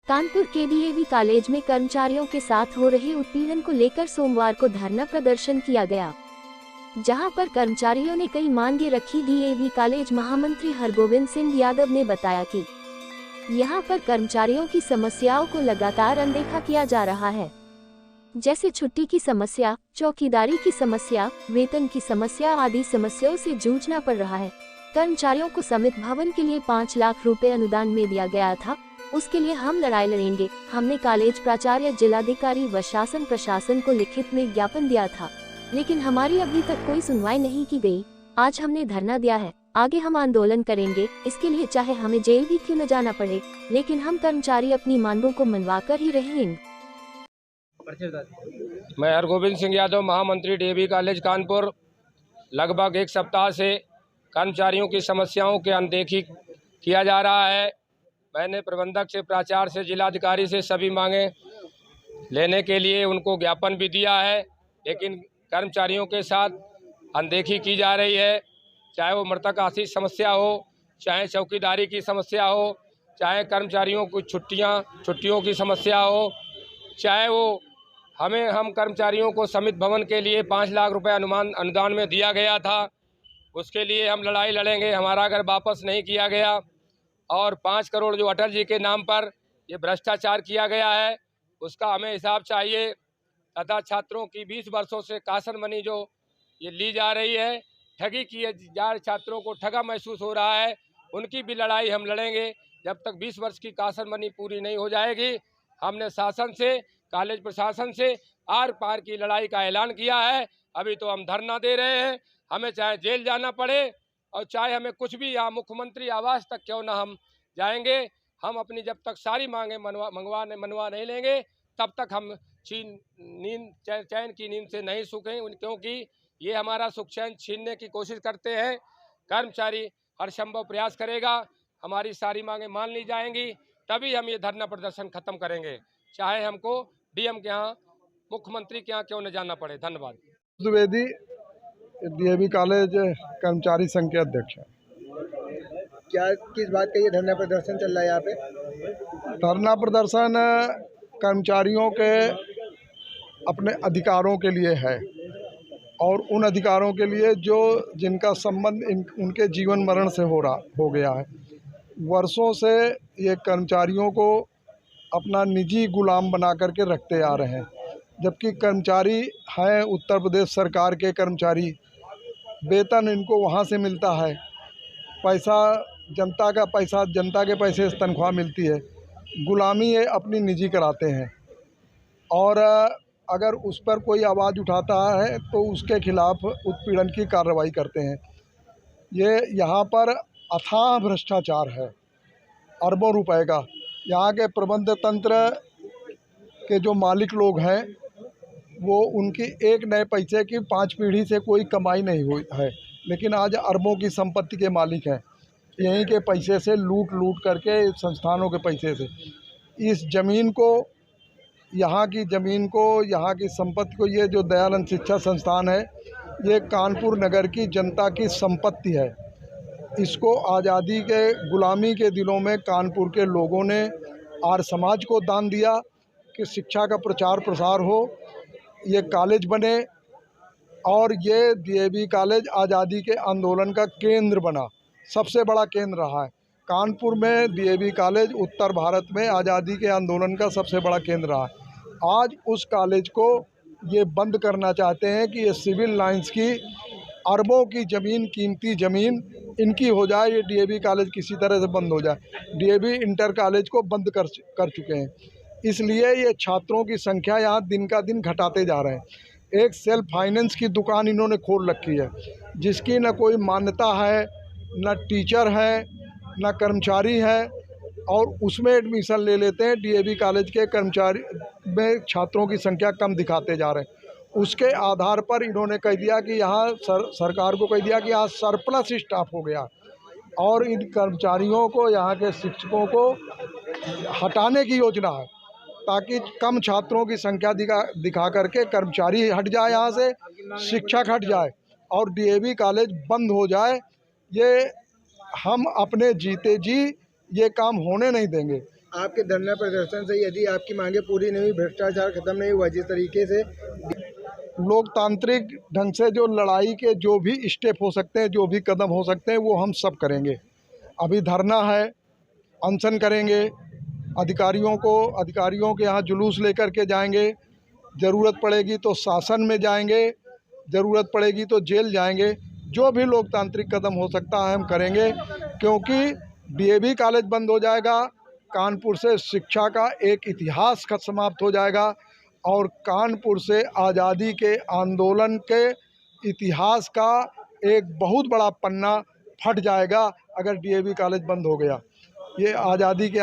कानपुर के DAV college में कर्मचारियों के साथ हो रहे उत्पीड़न को लेकर सोमवार को धरना प्रदर्शन किया गया, जहां पर कर्मचारियों ने कई मांगे रखी। डीएवी कॉलेज महामंत्री हरगोविंद सिंह यादव ने बताया कि यहां पर कर्मचारियों की समस्याओं को लगातार अनदेखा किया जा रहा है, जैसे छुट्टी की समस्या, चौकीदारी की समस्या, वेतन की समस्या आदि समस्याओं से जूझना पड़ रहा है। कर्मचारियों को समिति भवन के लिए 5 लाख रुपए अनुदान में दिया गया था, उसके लिए हम लड़ाई लड़ेंगे। हमने कॉलेज प्राचार्य, जिलाधिकारी व शासन प्रशासन को लिखित में ज्ञापन दिया था, लेकिन हमारी अभी तक कोई सुनवाई नहीं की गई। आज हमने धरना दिया है, आगे हम आंदोलन करेंगे, इसके लिए चाहे हमें जेल भी क्यों न जाना पड़े, लेकिन हम कर्मचारी अपनी मांगों को मनवाकर ही रहेंगे। मैं हरगोविंद सिंह यादव, महामंत्री डीएवी कॉलेज कानपुर। लगभग एक सप्ताह से कर्मचारियों की समस्याओं के अनदेखी किया जा रहा है। मैंने प्रबंधक से, प्राचार्य से, जिलाधिकारी से सभी मांगे लेने के लिए उनको ज्ञापन भी दिया है, लेकिन कर्मचारियों के साथ अनदेखी की जा रही है। चाहे वो मृतक आश्रित समस्या हो, चाहे चौकीदारी की समस्या हो, चाहे कर्मचारियों की छुट्टियों की समस्या हो, चाहे वो हम कर्मचारियों को समिति भवन के लिए 5 लाख रुपए अनुदान में दिया गया था, उसके लिए हम लड़ाई लड़ेंगे। हमारा अगर वापस नहीं किया गया और 5 करोड़ जो अटल जी के नाम पर ये भ्रष्टाचार किया गया है, उसका हमें हिसाब चाहिए। तथा छात्रों की 20 वर्षों से कासन मनी जो ये ली जा रही है, ठगी की जा, छात्रों को ठगा महसूस हो रहा है, उनकी भी लड़ाई हम लड़ेंगे। जब तक 20 वर्ष की कासन मनी पूरी नहीं हो जाएगी, हमने शासन से, कॉलेज प्रशासन से आर पार की लड़ाई का ऐलान किया है। अभी तो हम धरना दे रहे हैं, हमें चाहे जेल जाना पड़े और चाहे हमें कुछ भी, यहाँ मुख्यमंत्री आवास तक क्यों ना हम जाएंगे। हम अपनी जब तक सारी मांगे मनवा नहीं लेंगे, तब तक हम चैन की नींद से नहीं सूखें, क्योंकि ये हमारा सुख चैन छीनने की कोशिश करते हैं। कर्मचारी हर संभव प्रयास करेगा, हमारी सारी मांगे मान ली जाएंगी, तभी हम ये धरना प्रदर्शन खत्म करेंगे, चाहे हमको डीएम के यहाँ, मुख्यमंत्री के यहाँ क्यों न जाना पड़े। धन्यवाद। द्विवेदी, डीएवी कॉलेज कर्मचारी संघ के अध्यक्ष हैं। क्या किस बात का ये धरना प्रदर्शन चल रहा है यहाँ पे? धरना प्रदर्शन कर्मचारियों के अपने अधिकारों के लिए है, और उन अधिकारों के लिए जिनका संबंध उनके जीवन मरण से हो गया है। वर्षों से ये कर्मचारियों को अपना निजी गुलाम बना करके रखते आ रहे हैं, जबकि कर्मचारी हैं उत्तर प्रदेश सरकार के कर्मचारी, वेतन इनको वहाँ से मिलता है, पैसा जनता का पैसा, जनता के पैसे से तनख्वाह मिलती है। गुलामी ये अपनी निजी कराते हैं, और अगर उस पर कोई आवाज़ उठाता है तो उसके खिलाफ उत्पीड़न की कार्रवाई करते हैं। ये यहाँ पर अथाह भ्रष्टाचार है, अरबों रुपए का। यहाँ के प्रबंध तंत्र के जो मालिक लोग हैं, वो उनकी एक नए पैसे की 5 पीढ़ी से कोई कमाई नहीं हुई है, लेकिन आज अरबों की संपत्ति के मालिक हैं। यहीं के पैसे से लूट करके, संस्थानों के पैसे से इस ज़मीन को, यहाँ की ज़मीन को, यहाँ की संपत्ति को, ये जो दयानंद शिक्षा संस्थान है, ये कानपुर नगर की जनता की संपत्ति है। इसको आज़ादी के गुलामी के दिनों में कानपुर के लोगों ने आर्य समाज को दान दिया कि शिक्षा का प्रचार प्रसार हो, ये कॉलेज बने, और ये डीएवी कॉलेज आज़ादी के आंदोलन का केंद्र बना, सबसे बड़ा केंद्र रहा है। कानपुर में डीएवी कॉलेज उत्तर भारत में आज़ादी के आंदोलन का सबसे बड़ा केंद्र रहा है। आज उस कॉलेज को ये बंद करना चाहते हैं कि ये सिविल लाइंस की अरबों की ज़मीन, कीमती ज़मीन इनकी हो जाए, ये डीएवी कॉलेज किसी तरह से बंद हो जाए। डीएवी इंटर कॉलेज को बंद कर चुके हैं, इसलिए ये छात्रों की संख्या यहाँ दिन का दिन घटाते जा रहे हैं। एक सेल्फ फाइनेंस की दुकान इन्होंने खोल रखी है, जिसकी न कोई मान्यता है, न टीचर है, न कर्मचारी है, और उसमें एडमिशन ले लेते हैं। डीएवी कॉलेज के कर्मचारी में छात्रों की संख्या कम दिखाते जा रहे हैं। उसके आधार पर इन्होंने कह दिया कि यहाँ सरकार को कह दिया कि यहाँ सरप्लस स्टाफ हो गया, और इन कर्मचारियों को, यहाँ के शिक्षकों को हटाने की योजना है, ताकि कम छात्रों की संख्या दिखा करके कर्मचारी हट जाए, यहाँ से शिक्षक हट जाए और डीएवी कॉलेज बंद हो जाए। ये हम अपने जीते जी ये काम होने नहीं देंगे। आपके धरना प्रदर्शन से यदि आपकी मांगे पूरी नहीं हुई, भ्रष्टाचार खत्म नहीं हुआ, जिस तरीके से लोकतांत्रिक ढंग से जो लड़ाई के जो भी स्टेप हो सकते हैं, जो भी कदम हो सकते हैं, वो हम सब करेंगे। अभी धरना है, अनशन करेंगे, अधिकारियों के यहाँ जुलूस लेकर के जाएंगे, ज़रूरत पड़ेगी तो शासन में जाएंगे, ज़रूरत पड़ेगी तो जेल जाएंगे। जो भी लोकतांत्रिक कदम हो सकता है हम करेंगे, क्योंकि डीएवी कॉलेज बंद हो जाएगा, कानपुर से शिक्षा का एक इतिहास का समाप्त हो जाएगा और कानपुर से आज़ादी के आंदोलन के इतिहास का एक बहुत बड़ा पन्ना फट जाएगा अगर डीएवी कॉलेज बंद हो गया। ये आज़ादी के